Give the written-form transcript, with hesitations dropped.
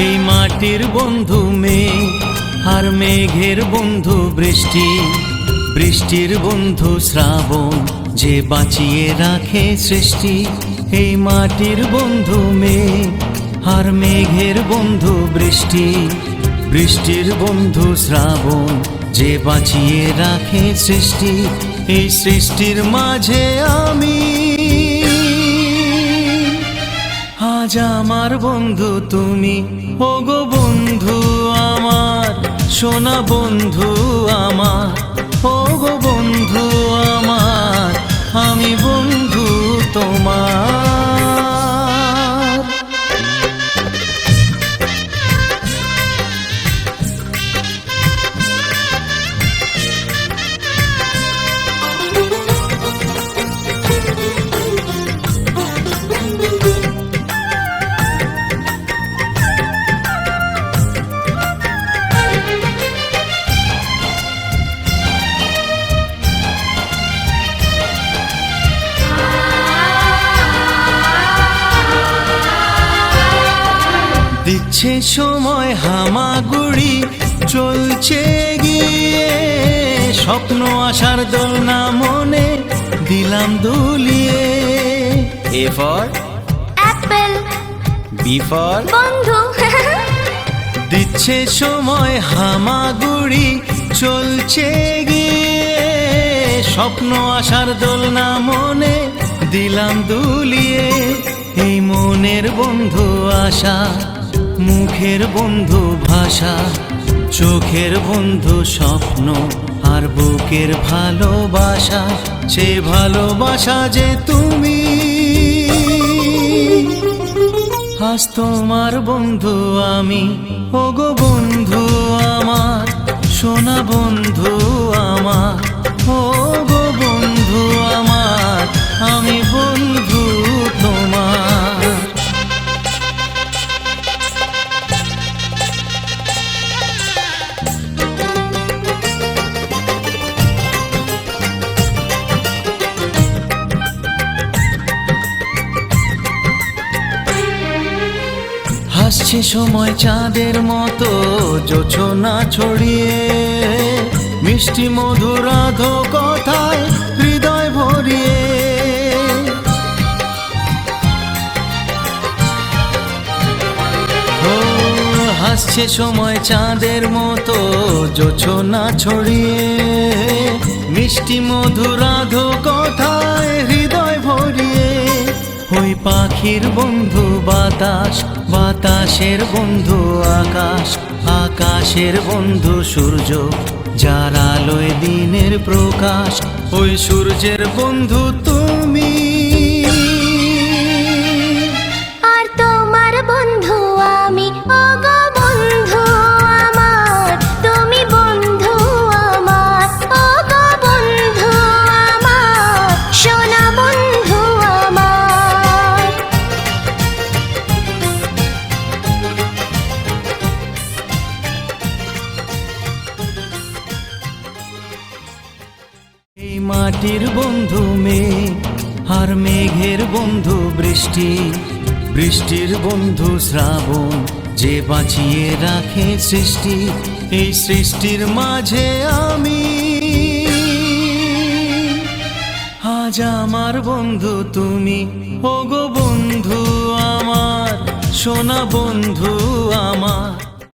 এই মাটির বন্ধু মেঘ, আর মেঘের বন্ধু বৃষ্টি, বৃষ্টির বন্ধু শ্রাবণ, যে বাঁচিয়ে রাখে সৃষ্টি। এই মাটির বন্ধু মেঘ, আর মেঘের বন্ধু বৃষ্টি, বৃষ্টির বন্ধু শ্রাবণ, যে বাঁচিয়ে রাখে সৃষ্টি। এই সৃষ্টির মাঝে আমি, আজ আমার বন্ধু তুমি। ওগো বন্ধু আমার, সোনা বন্ধু আমার, ওগো বন্ধু আমার, আমি বন্ধু তোমার। দিচ্ছে সময় হামাগুড়ি, চলছে গিয়ে স্বপ্ন আশার দোলনা মনে দিলাম দুলিয়ে। A for apple, B for বন্ধু। দিচ্ছে সময় হামাগুড়ি, চলছে গিয়ে স্বপ্ন আশার দোলনা মনে দিলাম দুলিয়ে। এই মনের বন্ধু আশা, মুখের বন্ধু ভাষা, চোখের বন্ধু স্বপ্ন, আর বুকের ভালোবাসা। সে ভালোবাসা যে তুমি, আজ তোমার বন্ধু আমি। ওগো বন্ধু আমার, সোনা বন্ধু আমার, ওগো বন্ধু আমার, আমি বন্ধু তোমার। হাসছে সময় চাঁদের মতো জোছনা ছড়িয়ে, মিষ্টি মধুরাধ কথায় হৃদয় ভরিয়ে। ও হাসছে সময় চাঁদের মতো জোছনা ছড়িয়ে, মিষ্টি মধুরাধ কথায় হৃদয় ভরিয়ে। ওই পাখির বন্ধু বাতাস, বাতাসের বন্ধু আকাশ, আকাশের বন্ধু সূর্য, যার আলোয় দিনের প্রকাশ। ওই সূর্যের বন্ধু তুমি, আর তোমার বন্ধু আমি। ওগো বন্ধু আমার, তুমি বন্ধু আমার, ওগো বন্ধু আমার, সোনা বন্ধু আমার। এই মাটির বন্ধু মেঘ, আর মেঘের বন্ধু বৃষ্টি, বৃষ্টির বন্ধু শ্রাবণ, যে বাঁচিয়ে রাখে সৃষ্টি। এই সৃষ্টির মাঝে আমি, আজ আমার বন্ধু তুমি। ওগো বন্ধু আমার, সোনা বন্ধু আমার।